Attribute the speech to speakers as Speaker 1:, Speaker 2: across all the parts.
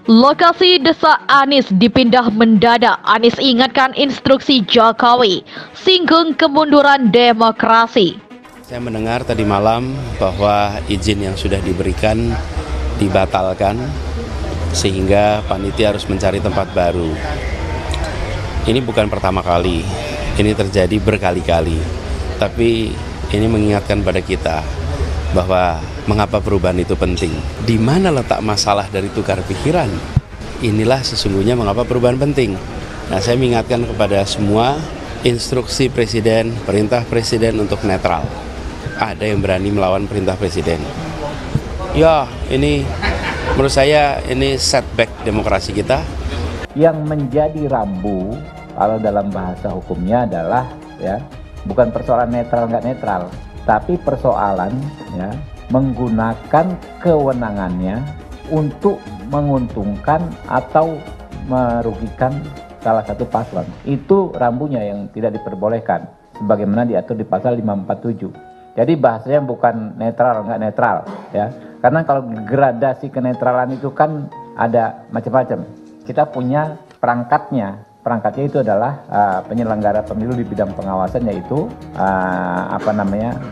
Speaker 1: Lokasi desak Anies dipindah mendadak. Anies ingatkan instruksi Jokowi. Singgung kemunduran demokrasi.
Speaker 2: Saya mendengar tadi malam bahwa izin yang sudah diberikan dibatalkan sehingga panitia harus mencari tempat baru. Ini bukan pertama kali, ini terjadi berkali-kali. Tapi ini mengingatkan pada kita bahwa mengapa perubahan itu penting. Di mana letak masalah dari tukar pikiran? Inilah sesungguhnya mengapa perubahan penting. Nah, saya mengingatkan kepada semua instruksi presiden, perintah presiden untuk netral. Ada yang berani melawan perintah presiden. Ya, ini menurut saya ini setback demokrasi kita.
Speaker 3: Yang menjadi rambu kalau dalam bahasa hukumnya adalah bukan persoalan netral nggak netral, tapi persoalan menggunakan kewenangannya untuk menguntungkan atau merugikan salah satu paslon. Itu rambunya yang tidak diperbolehkan sebagaimana diatur di pasal 547. Jadi bahasanya bukan netral nggak netral karena kalau gradasi kenetralan itu kan ada macam-macam. Kita punya perangkatnya itu adalah penyelenggara pemilu di bidang pengawasan, yaitu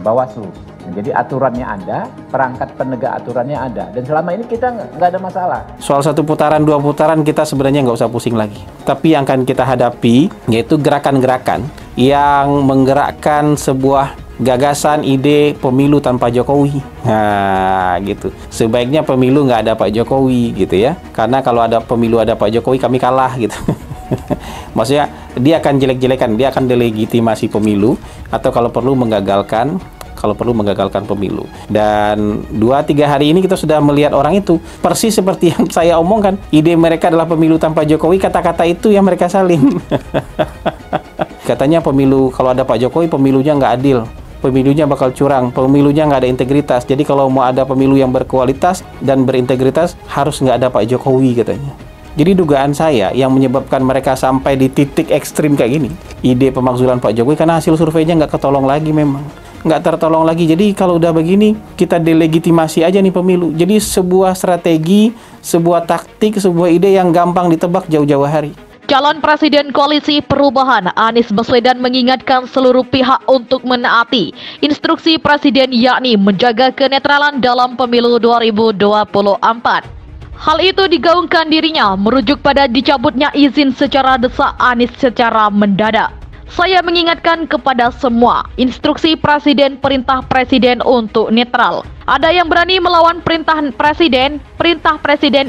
Speaker 3: Bawaslu. Jadi aturannya ada, perangkat penegak aturannya ada, dan selama ini kita nggak ada masalah.
Speaker 4: Soal 1 putaran, 2 putaran kita sebenarnya nggak usah pusing lagi. Tapi yang akan kita hadapi yaitu gerakan-gerakan yang menggerakkan sebuah gagasan, ide pemilu tanpa Jokowi. Nah, gitu. Sebaiknya pemilu nggak ada Pak Jokowi, gitu ya. Karena kalau ada pemilu ada Pak Jokowi, kami kalah, gitu. Maksudnya dia akan jelek-jelekan, dia akan delegitimasi pemilu, atau kalau perlu menggagalkan pemilu. Dan 2-3 hari ini kita sudah melihat orang itu persis seperti yang saya omongkan. Ide mereka adalah pemilu tanpa Jokowi, kata-kata itu yang mereka salin. Katanya pemilu kalau ada Pak Jokowi pemilunya nggak adil, pemilunya bakal curang, pemilunya nggak ada integritas. Jadi kalau mau ada pemilu yang berkualitas dan berintegritas harus nggak ada Pak Jokowi, katanya. Jadi dugaan saya yang menyebabkan mereka sampai di titik ekstrim kayak gini, ide pemakzulan Pak Jokowi, karena hasil surveinya nggak ketolong lagi, memang nggak tertolong lagi. Jadi kalau udah begini, kita delegitimasi aja nih pemilu. Jadi sebuah strategi, sebuah taktik, sebuah ide yang gampang ditebak jauh-jauh hari.
Speaker 1: Calon Presiden Koalisi Perubahan Anies Baswedan mengingatkan seluruh pihak untuk menaati instruksi Presiden, yakni menjaga kenetralan dalam pemilu 2024. Hal itu digaungkan dirinya merujuk pada dicabutnya izin secara desak Anies secara mendadak. Saya mengingatkan kepada semua, instruksi Presiden, perintah Presiden untuk netral. Ada yang berani melawan perintah Presiden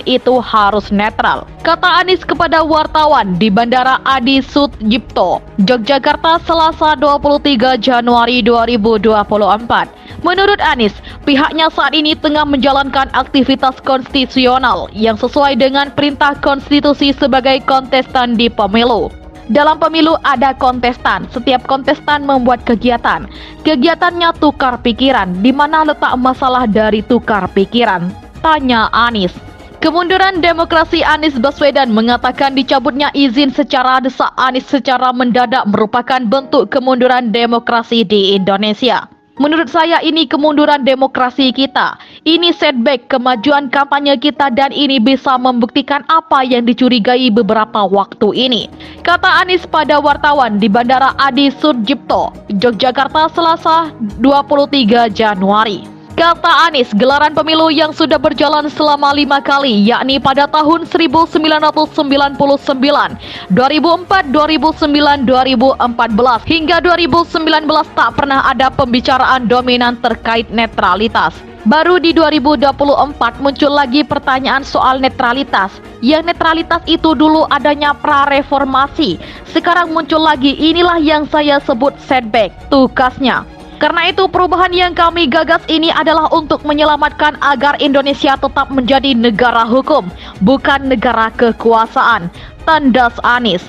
Speaker 1: itu harus netral. Kata Anies kepada wartawan di Bandara Adi Sucipto, Yogyakarta, Selasa 23 Januari 2024. Menurut Anies, pihaknya saat ini tengah menjalankan aktivitas konstitusional yang sesuai dengan perintah konstitusi sebagai kontestan di pemilu. Dalam pemilu ada kontestan, setiap kontestan membuat kegiatan. Kegiatannya tukar pikiran. Di mana letak masalah dari tukar pikiran? Tanya Anies. Kemunduran demokrasi Anies Baswedan mengatakan dicabutnya izin secara desak Anies secara mendadak merupakan bentuk kemunduran demokrasi di Indonesia. Menurut saya ini kemunduran demokrasi kita. Ini setback kemajuan kampanye kita dan ini bisa membuktikan apa yang dicurigai beberapa waktu ini. Kata Anies pada wartawan di Bandara Adi Sucipto, Yogyakarta, Selasa 23 Januari. Kata Anies, gelaran pemilu yang sudah berjalan selama 5 kali, yakni pada tahun 1999, 2004, 2009, 2014, hingga 2019 tak pernah ada pembicaraan dominan terkait netralitas. Baru di 2024 muncul lagi pertanyaan soal netralitas. Yang netralitas itu dulu adanya pra-reformasi. Sekarang muncul lagi, inilah yang saya sebut setback, tukasnya. Karena itu perubahan yang kami gagas ini adalah untuk menyelamatkan agar Indonesia tetap menjadi negara hukum, bukan negara kekuasaan. Tandas Anies.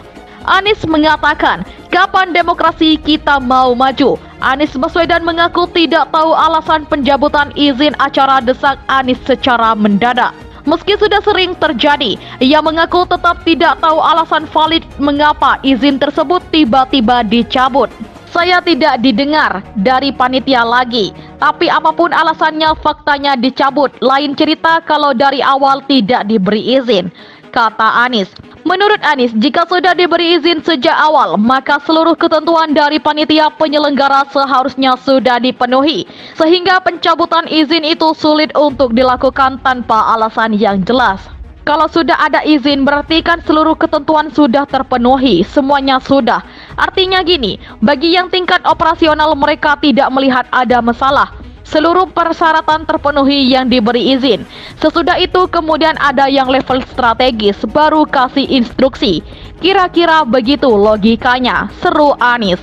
Speaker 1: Anies mengatakan, kapan demokrasi kita mau maju? Anies Baswedan mengaku tidak tahu alasan pencabutan izin acara desak Anies secara mendadak. Meski sudah sering terjadi, ia mengaku tetap tidak tahu alasan valid mengapa izin tersebut tiba-tiba dicabut. Saya tidak didengar dari panitia lagi. Tapi apapun alasannya, faktanya dicabut. Lain cerita kalau dari awal tidak diberi izin, kata Anies. Menurut Anies, jika sudah diberi izin sejak awal, maka seluruh ketentuan dari panitia penyelenggara seharusnya sudah dipenuhi, sehingga pencabutan izin itu sulit untuk dilakukan tanpa alasan yang jelas. Kalau sudah ada izin, berarti kan seluruh ketentuan sudah terpenuhi, semuanya sudah. Artinya gini, bagi yang tingkat operasional mereka tidak melihat ada masalah. Seluruh persyaratan terpenuhi yang diberi izin. Sesudah itu kemudian ada yang level strategis, baru kasih instruksi. Kira-kira begitu logikanya, seru Anies.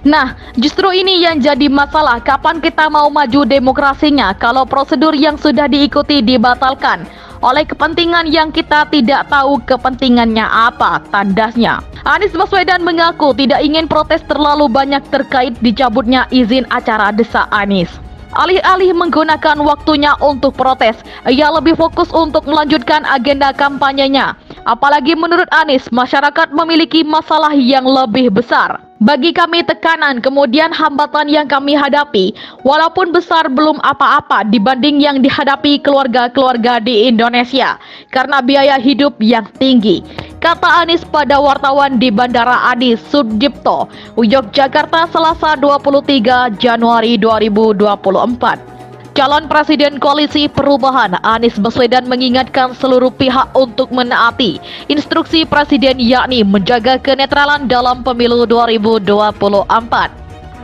Speaker 1: Nah, justru ini yang jadi masalah. Kapan kita mau maju demokrasinya kalau prosedur yang sudah diikuti dibatalkan oleh kepentingan yang kita tidak tahu kepentingannya apa, tandasnya. Anies Baswedan mengaku tidak ingin protes terlalu banyak terkait dicabutnya izin acara, desak Anies. Alih-alih menggunakan waktunya untuk protes, ia lebih fokus untuk melanjutkan agenda kampanyenya. Apalagi menurut Anies, masyarakat memiliki masalah yang lebih besar. Bagi kami tekanan, kemudian hambatan yang kami hadapi, walaupun besar belum apa-apa dibanding yang dihadapi keluarga-keluarga di Indonesia, karena biaya hidup yang tinggi, kata Anies pada wartawan di Bandara Adi Sucipto, Yogyakarta, Selasa 23 Januari 2024. Calon Presiden Koalisi Perubahan Anies Baswedan mengingatkan seluruh pihak untuk menaati instruksi Presiden, yakni menjaga kenetralan dalam pemilu 2024.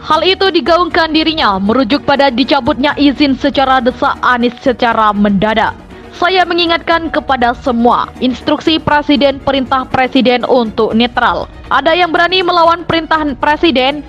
Speaker 1: Hal itu digaungkan dirinya merujuk pada dicabutnya izin secara desak Anies secara mendadak. Saya mengingatkan kepada semua, instruksi Presiden, perintah Presiden untuk netral. Ada yang berani melawan perintah Presiden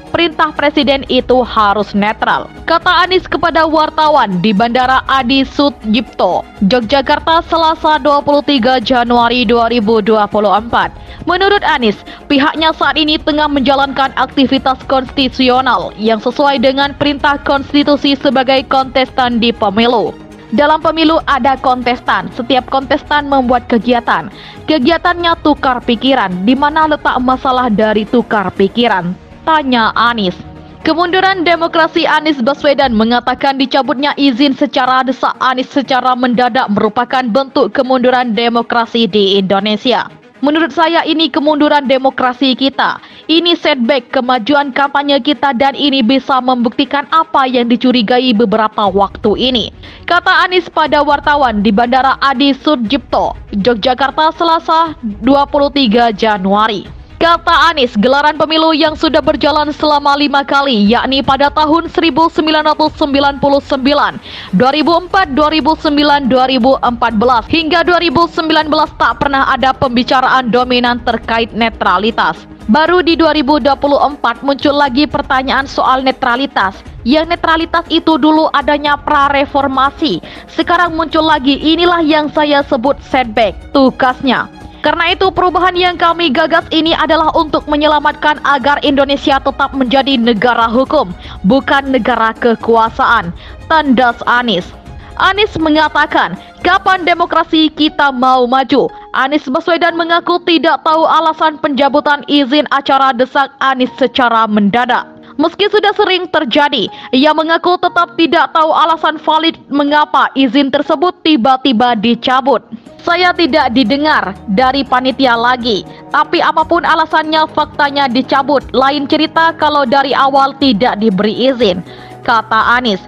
Speaker 1: itu harus netral, kata Anies kepada wartawan di Bandara Adi Sucipto, Yogyakarta, Selasa 23 Januari 2024. Menurut Anies, pihaknya saat ini tengah menjalankan aktivitas konstitusional yang sesuai dengan perintah konstitusi sebagai kontestan di pemilu. Dalam pemilu ada kontestan, setiap kontestan membuat kegiatan. Kegiatannya tukar pikiran, di mana letak masalah dari tukar pikiran? Tanya Anies. Kemunduran demokrasi Anies Baswedan mengatakan dicabutnya izin secara desak Anies secara mendadak merupakan bentuk kemunduran demokrasi di Indonesia. Menurut saya ini kemunduran demokrasi kita. Ini setback kemajuan kampanye kita dan ini bisa membuktikan apa yang dicurigai beberapa waktu ini, kata Anies pada wartawan di Bandara Adi Sucipto, Yogyakarta, Selasa 23 Januari. Kata Anies, gelaran pemilu yang sudah berjalan selama 5 kali, yakni pada tahun 1999, 2004, 2009, 2014, hingga 2019 tak pernah ada pembicaraan dominan terkait netralitas. Baru di 2024 muncul lagi pertanyaan soal netralitas. Yang netralitas itu dulu adanya pra-reformasi. Sekarang muncul lagi, inilah yang saya sebut setback, tukasnya. Karena itu perubahan yang kami gagas ini adalah untuk menyelamatkan agar Indonesia tetap menjadi negara hukum, bukan negara kekuasaan, tandas Anies. Anies mengatakan, kapan demokrasi kita mau maju? Anies Baswedan mengaku tidak tahu alasan pencabutan izin acara desak Anies secara mendadak. Meski sudah sering terjadi, ia mengaku tetap tidak tahu alasan valid mengapa izin tersebut tiba-tiba dicabut. Saya tidak didengar dari panitia lagi, tapi apapun alasannya, faktanya dicabut. Lain cerita kalau dari awal tidak diberi izin, kata Anies.